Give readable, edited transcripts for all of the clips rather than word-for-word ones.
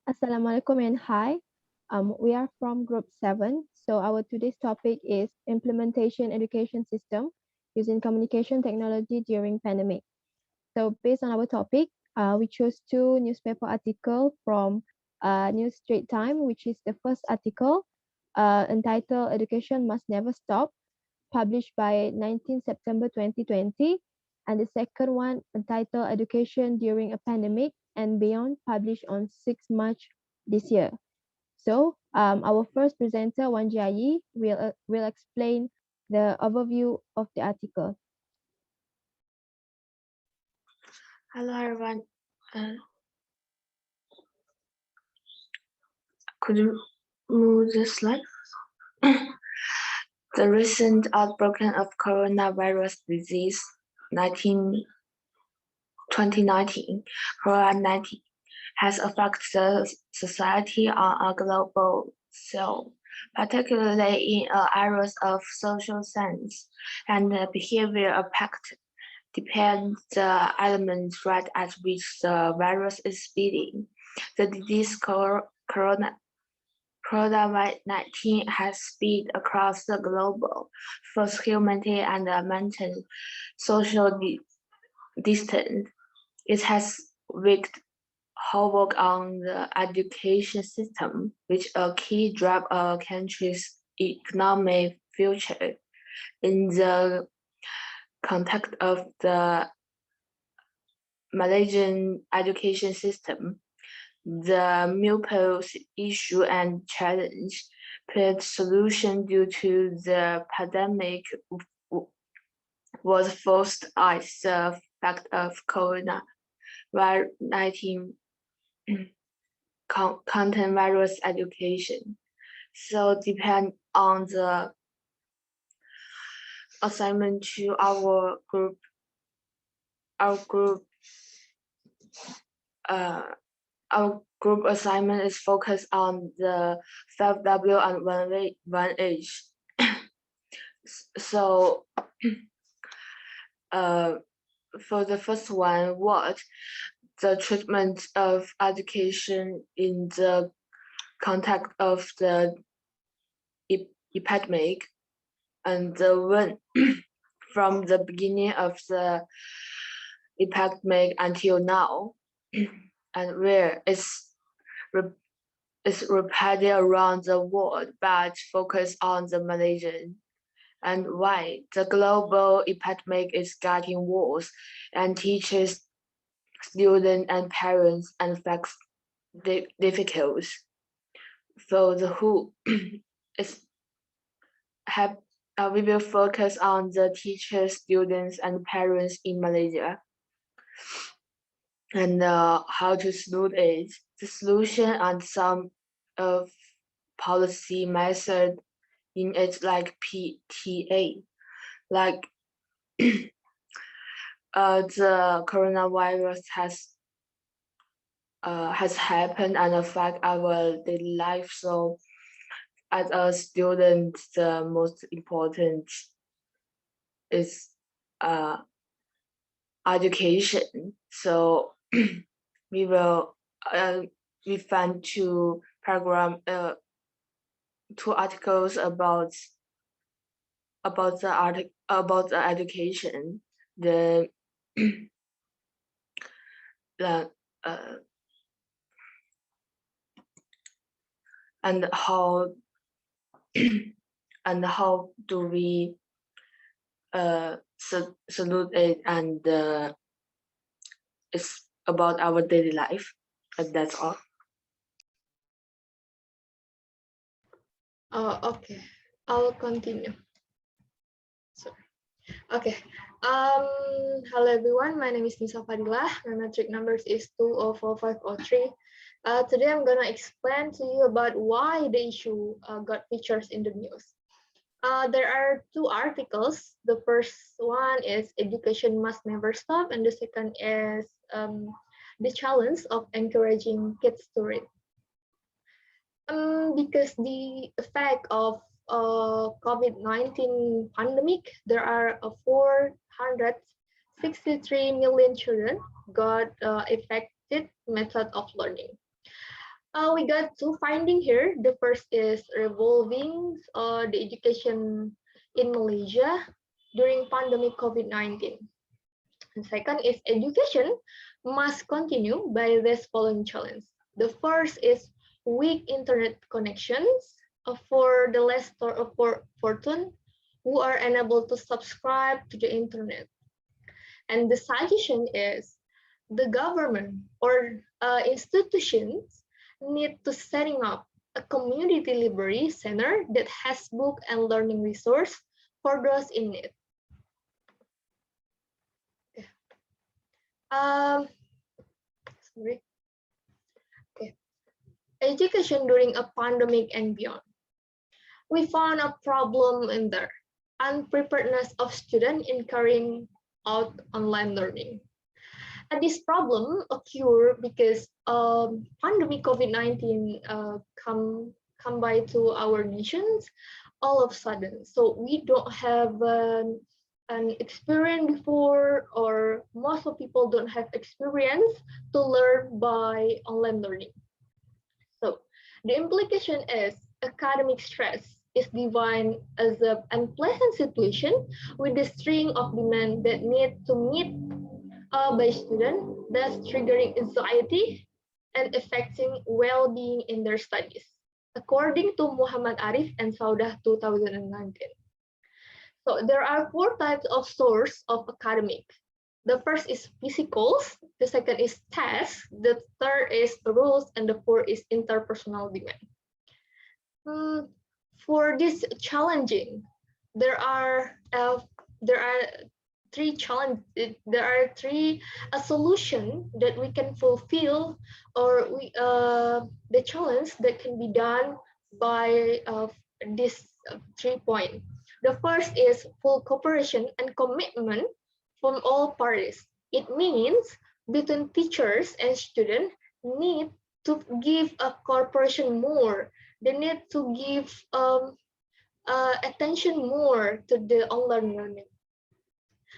Assalamualaikum and hi. We are from Group 7. So our today's topic is implementation education system using communication technology during pandemic. So based on our topic, we chose two newspaper article from News Straight Time, which is the first article entitled Education Must Never Stop, published by 19 September 2020, and the second one entitled Education During a Pandemic and Beyond, published on 6 March this year. So our first presenter, Wan Jiayi, will explain the overview of the article. Hello everyone. Could you move the slide? The recent outbreak of coronavirus disease 2019, COVID-19, has affected the society on a global scale, particularly in areas of social science and behavior impact. Depends the element rate at which the virus is spreading. The disease COVID-19 has spread across the globe, forced humanity and maintained social distance. It has wreaked havoc on the education system, which a key drive a country's economic future. In the context of the Malaysian education system, the multiple issue and challenge put solution due to the pandemic was first as the fact of COVID-19 content virus education. So depend on the assignment to our group our group assignment is focused on the 5W and 1H. So for the first one, what the treatment of education in the context of the epidemic, and when from the beginning of the epidemic until now, and where it's repeated around the world, but focus on the Malaysian, and why the global epidemic is getting worse, and teachers, students, and parents, and facts difficult. For the who is have we will focus on the teachers, students, and parents in Malaysia, and how to solve it. The solution and some of policy method in it, like PTA, like the coronavirus has happened and affect our daily life. So as a student, the most important is education. So we will we found two articles about the education, the and how and how do we salute it, and it's about our daily life, and that's all. Okay, I'll continue. Sorry. Okay. Hello everyone. My name is Nisa Fadilah. My metric numbers is 204503. Today I'm gonna explain to you about why the issue got features in the news. There are two articles. The first one is Education Must Never Stop, and the second is the challenge of encouraging kids to read. Because the effect of COVID-19 pandemic, there are 463 million children got affected method of learning. We got two findings here. The first is revolving the education in Malaysia during pandemic COVID-19. And second is education must continue by this following challenge. The first is weak internet connections for the less fortunate who are unable to subscribe to the internet. And the suggestion is the government or institutions need to setting up a community library center that has book and learning resource for those in need. Sorry. Okay. Education during a pandemic and beyond. We found a problem in there. Unpreparedness of students in carrying out online learning. And this problem occurred because pandemic COVID-19 come by to our nations all of a sudden. So we don't have an experience before, or most of people don't have experience to learn by online learning. So the implication is academic stress is defined as an unpleasant situation with a string of demands that need to meet by students, thus triggering anxiety and affecting well-being in their studies, according to Muhammad Arif and Saudah 2019. So there are four types of source of academic. The first is physicals, the second is tests, the third is rules, and the fourth is interpersonal demand. For this challenging, there are three challenges. There are three solutions that we can fulfill, or the challenge that can be done by this 3 points. The first is full cooperation and commitment from all parties. It means between teachers and students need to give a cooperation more. They need to give attention more to the online learning.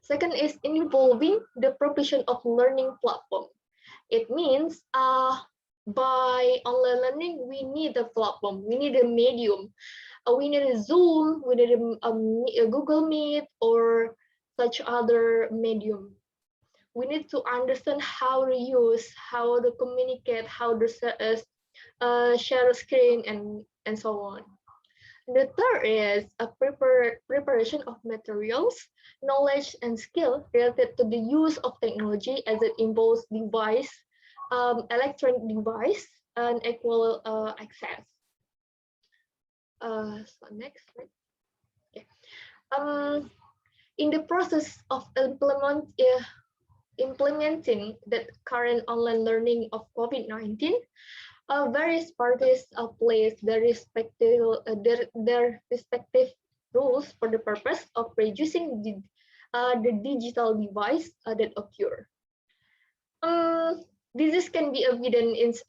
Second is involving the provision of learning platform. It means by online learning, we need a platform, we need a medium, we need a Zoom, we need a Google Meet or such other medium. We need to understand how to use, how to communicate, how to share a screen, and so on. The third is a preparation of materials, knowledge, and skill related to the use of technology as it involves device, electronic device, and equal access. So next, right? Okay. In the process of implementing the current online learning of COVID-19, various parties place their respective rules for the purpose of reducing the digital device that occur. This can be evidence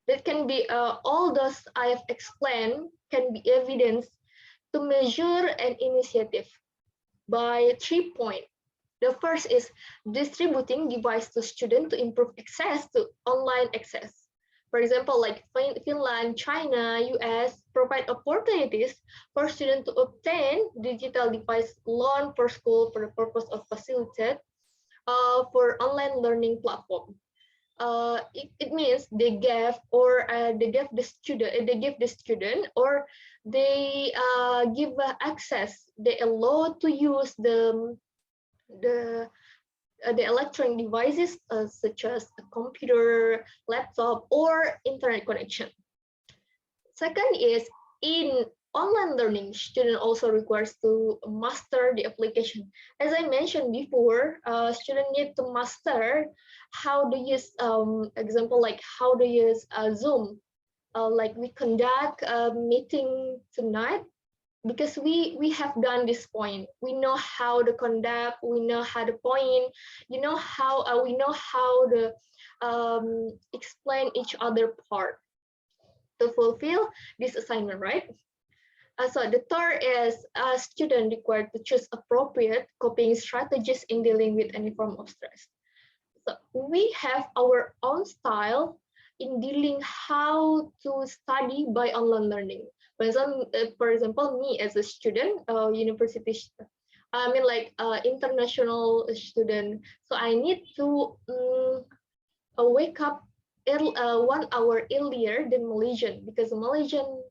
that can be all those I have explained can be evidence to measure an initiative by 3 points. The first is distributing device to students to improve access to online access. For example, like Finland, China, US provide opportunities for students to obtain digital device loan per school for the purpose of facilitate for online learning platform. It means they give the student or they give access. They allow to use the electronic devices such as a computer, laptop, or internet connection. Second is in online learning, student also requires to master the application. As I mentioned before, student need to master how to use, example like how to use Zoom. Like we conduct a meeting tonight, because we have done this point. We know how to conduct, we know how to point, we know how to explain each other part to fulfill this assignment, right? So the third is a student required to choose appropriate coping strategies in dealing with any form of stress. So we have our own style in dealing how to study by online learning. For example, me as a student, university, I mean like international student. So I need to wake up 1 hour earlier than Malaysian because Malaysian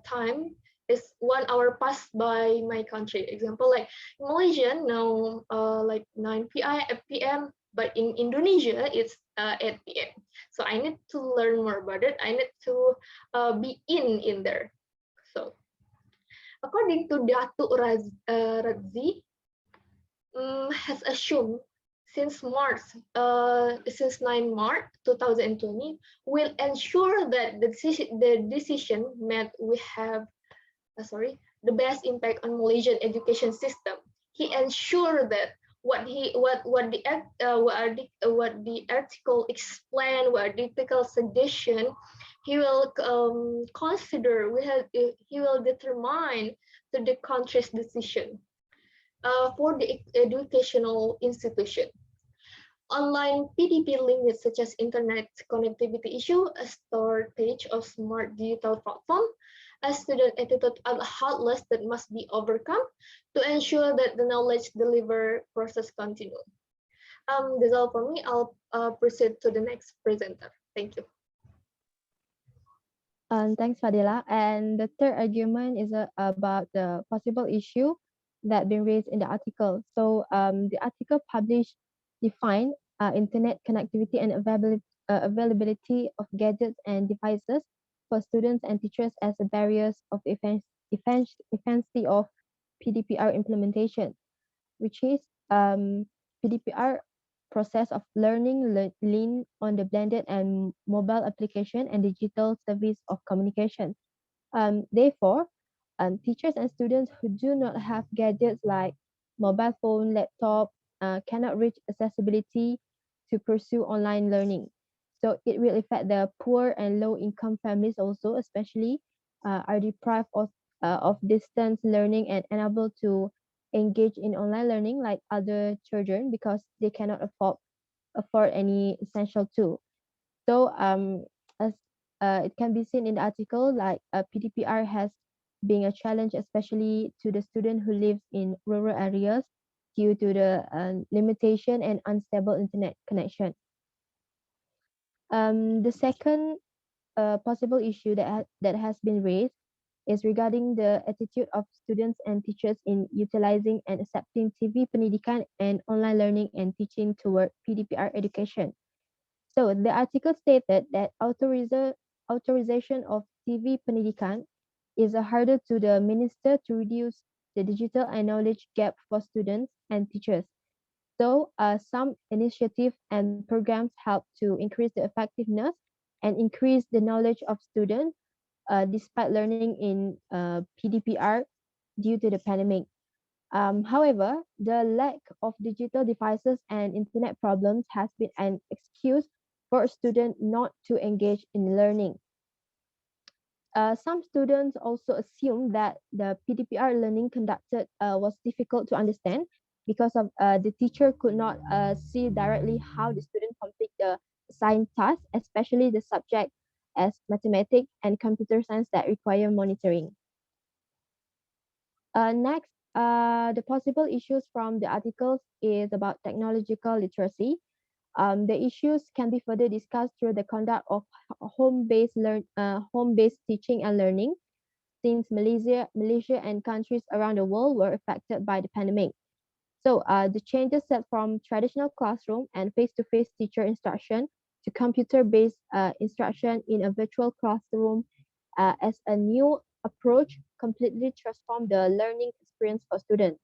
time is 1 hour past by my country. Example like Malaysian now like 9 p.m. But in Indonesia it's 8 p.m. So I need to learn more about it. I need to be in there. So according to Radzi, has assumed since 9 March 2020 will ensure that the decision made we have the best impact on Malaysian education system. He ensured that what the article explained, what the article suggestion, he will consider. He will determine to the country's decision for the educational institution. Online PDP limits such as internet connectivity issue, a shortage of smart digital platform, a student attitude are heartless that must be overcome to ensure that the knowledge deliver process continue. That's all for me. I'll proceed to the next presenter. Thank you. Thanks, Fadila. And the third argument is about the possible issue that been raised in the article. So the article published define internet connectivity and availability of gadgets and devices for students and teachers as a barriers of efficiency of PDPR implementation, which is PDPR process of learning lean on the blended and mobile application and digital service of communication. Therefore, teachers and students who do not have gadgets like mobile phone, laptop, cannot reach accessibility to pursue online learning. So it will affect the poor and low income families also, especially are deprived of distance learning and unable to engage in online learning like other children because they cannot afford any essential tool. So as it can be seen in the article, like PDPR has been a challenge, especially to the student who lives in rural areas due to the limitation and unstable internet connection. The second possible issue that has been raised is regarding the attitude of students and teachers in utilizing and accepting TV pendidikan and online learning and teaching toward PDPR education. So the article stated that authorization of TV pendidikan is a hurdle to the minister to reduce the digital and knowledge gap for students and teachers. So some initiatives and programs help to increase the effectiveness and increase the knowledge of students despite learning in PDPR due to the pandemic. However, the lack of digital devices and internet problems has been an excuse for a student not to engage in learning. Some students also assume that the PDPR learning conducted was difficult to understand because of the teacher could not see directly how the student complete the assigned task, especially the subject as mathematics and computer science that require monitoring. Next, the possible issues from the articles is about technological literacy. The issues can be further discussed through the conduct of home-based teaching and learning, since Malaysia and countries around the world were affected by the pandemic. So the changes set from traditional classroom and face-to-face teacher instruction to computer-based instruction in a virtual classroom as a new approach completely transformed the learning experience for students.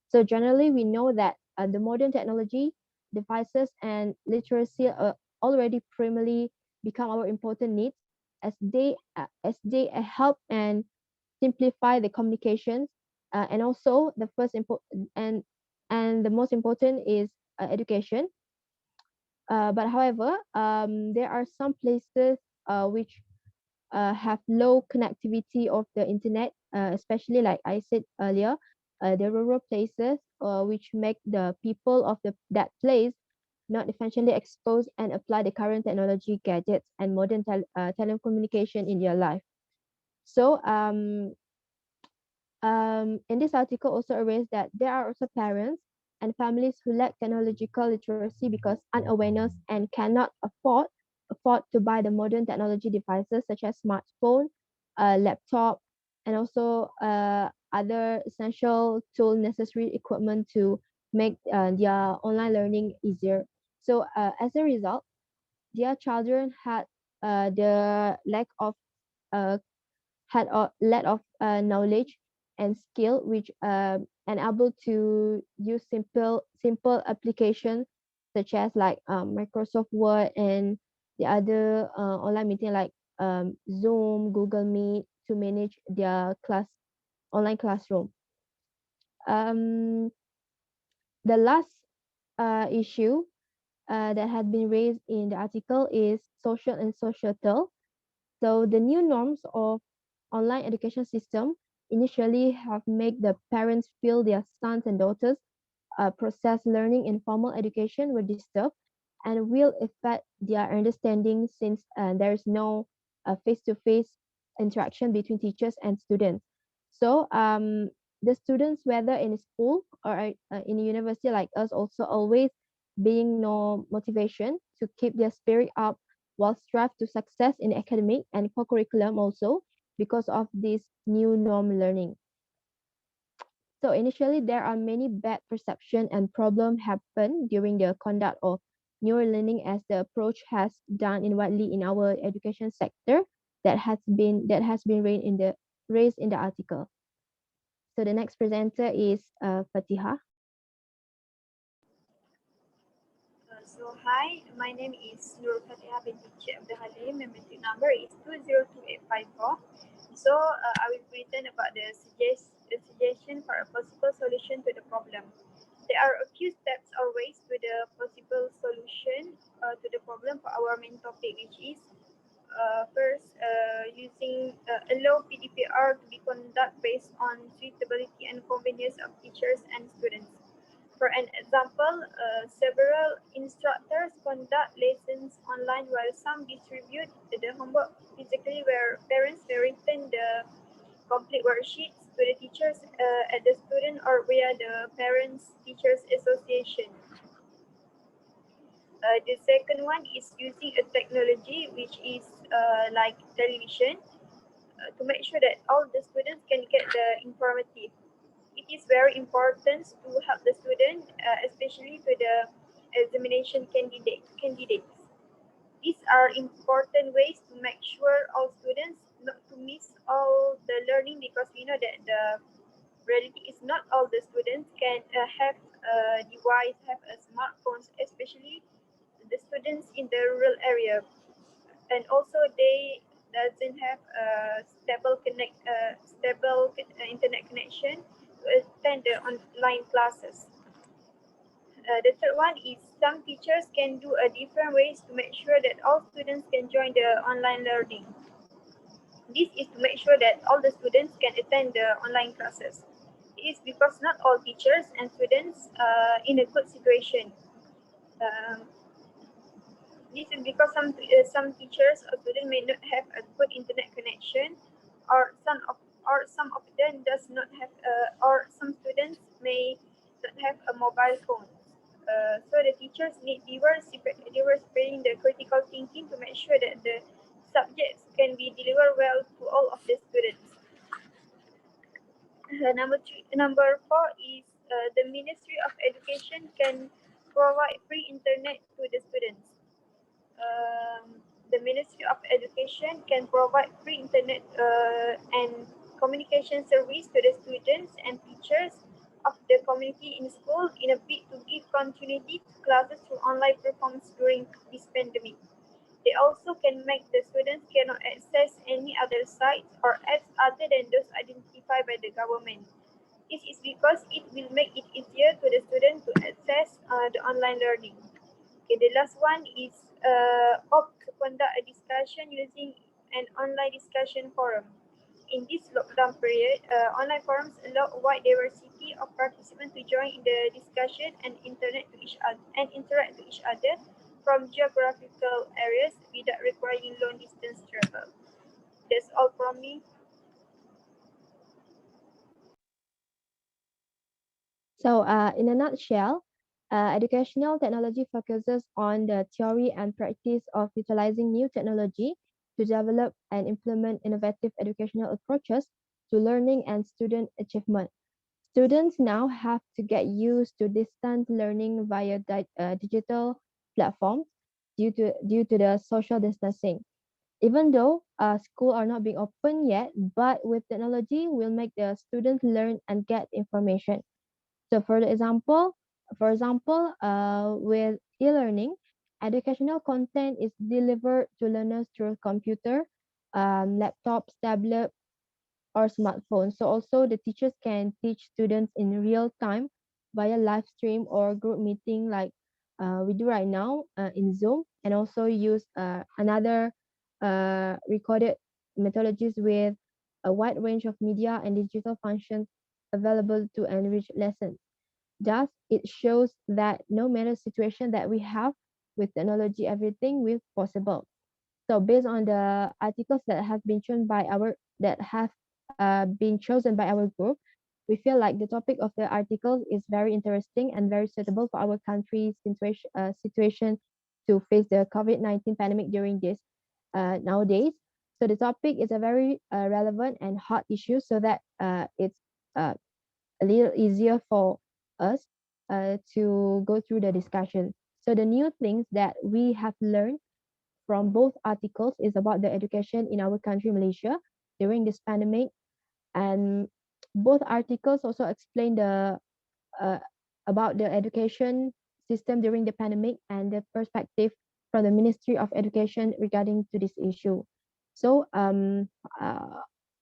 So generally, we know that the modern technology, devices, and literacy already primarily become our important needs as they help and simplify the communications, and also the and the most important is education. But however, there are some places which have low connectivity of the internet, especially like I said earlier, the rural places, which make the people of that place not efficiently expose and apply the current technology, gadgets, and modern telecommunication in their life. So, in this article also arrays that there are also parents and families who lack technological literacy because unawareness and cannot afford to buy the modern technology devices such as smartphone, laptop, and also other essential tool necessary equipment to make their online learning easier. So as a result, their children had the uh, lack of knowledge and skill which enable to use simple application such as like Microsoft Word and the other online meeting like Zoom, Google Meet to manage their online classroom. Um, the last issue that had been raised in the article is social and societal. So the new norms of online education system initially have made the parents feel their sons and daughters process learning in formal education were disturbed and will affect their understanding since there is no face-to-face interaction between teachers and students. So the students, whether in a school or in a university like us, also always being no motivation to keep their spirit up while strive to success in academic and co-curriculum also because of this new norm learning. So initially, there are many bad perception and problem happen during the conduct of neural learning as the approach has done in widely in our education sector that has been raised in the article. So the next presenter is Fatiha. Hi, my name is Nur Fatiha binti Cik Abdul Halim. My metric number is 202854. I will present about the suggestion for a possible solution to the problem. There are a few steps or ways to the possible solution to the problem for our main topic, which is first, using allow PDPR to be conducted based on suitability and convenience of teachers and students. For an example, several instructors conduct lessons online while some distribute the homework physically where parents may return the complete worksheets to the teachers at the student or via the Parents Teachers Association. The second one is using a technology which is like television to make sure that all the students can get the informative. It is very important to help the student, especially to the examination candidates. These are important ways to make sure all students not to miss all the learning because we know that the reality is not all the students can have a device, have a smartphone, especially the students in the rural area, and also they doesn't have a stable internet connection to attend the online classes. The third one is some teachers can do a different ways to make sure that all students can join the online learning. This is to make sure that all the students can attend the online classes. It is because not all teachers and students are in a good situation. Um, This is because some teachers or students may not have a good internet connection, or some of them does not have, or some students may not have a mobile phone. So the teachers need diversifying the critical thinking to make sure that the subjects can be delivered well to all of the students. Number four is the Ministry of Education can provide free internet to the students. The Ministry of Education can provide free internet and communication service to the students and teachers of the community in school in a bid to give continuity to classes through online platforms during this pandemic. They also can make the students cannot access any other sites or apps other than those identified by the government. This is because it will make it easier to the student to access the online learning. Okay, the last one is opt to conduct a discussion using an online discussion forum. In this lockdown period, online forums allow a wide diversity of participants to join in the discussion and interact with each other from geographical areas without requiring long distance travel. That's all from me. So, in a nutshell, educational technology focuses on the theory and practice of utilizing new technology to develop and implement innovative educational approaches to learning and student achievement. Students now have to get used to distant learning via digital platforms due to the social distancing. Even though school are not being open yet, but with technology, will make the students learn and get information. So for example, with e-learning, educational content is delivered to learners through computer, laptops, tablet, or smartphones. So also the teachers can teach students in real time via live stream or group meeting like we do right now in Zoom, and also use another recorded methodologies with a wide range of media and digital functions available to enrich lessons. Thus, it shows that no matter situation that we have with technology, everything will possible. So based on the articles that have been chosen by our that have been chosen by our group, we feel like the topic of the article is very interesting and very suitable for our country's situation to face the COVID-19 pandemic during this nowadays. So the topic is a very relevant and hot issue, so that it's uh, a little easier for us to go through the discussion. So the new things that we have learned from both articles is about the education in our country, Malaysia, during this pandemic. And both articles also explain the uh, about the education system during the pandemic and the perspective from the Ministry of Education regarding to this issue. So, and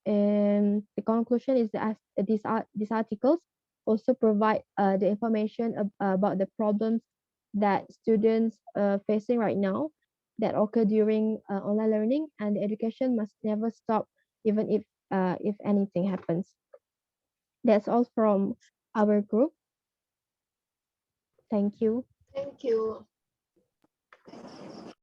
the conclusion is that these articles also provide the information about the problems that students facing right now that occur during online learning, and the education must never stop even if anything happens. That's all from our group. Thank you. Thank you.